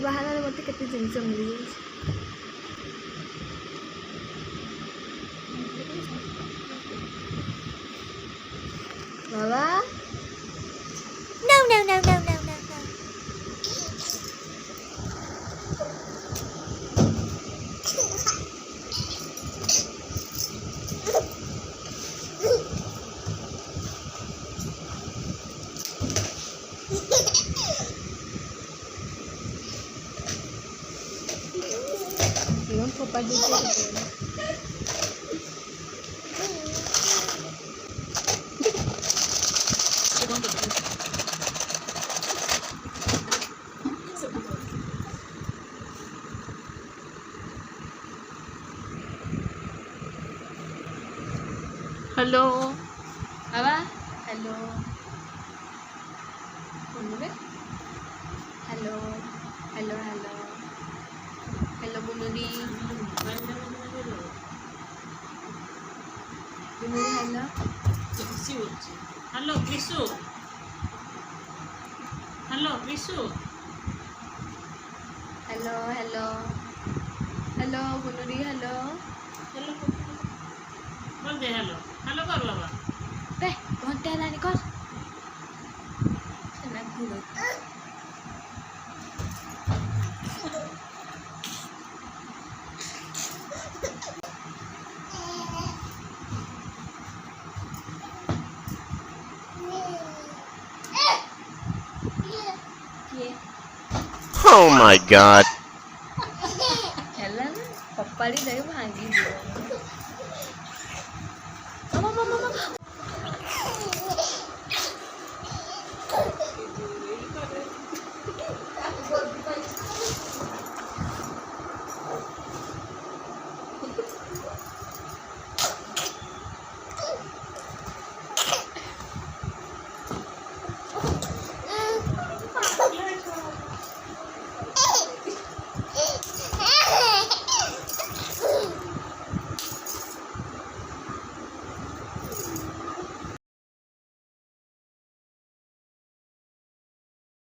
ବାହାନାରେ ମୋତେ କେତେ ଜିନିଷ ମିଳିଯାଇଛି। ବାବା No, no, no, no, no, no, no. Iwan fopa dito. Hello. Apa? Hello. Bunuri? Hello. Hello, hello. Hello, Bunuri. Bunuri, hello. Hello, Bisu. Hello, Bisu. Hello, hello. Hello, Bunuri, hello. Hello. बोल दे hello hello कर बाबा Beh, घंटा लाने कर. Senang dulu. Oh my god. Jalan, papa dari banggi dia. Mama, mama, mama.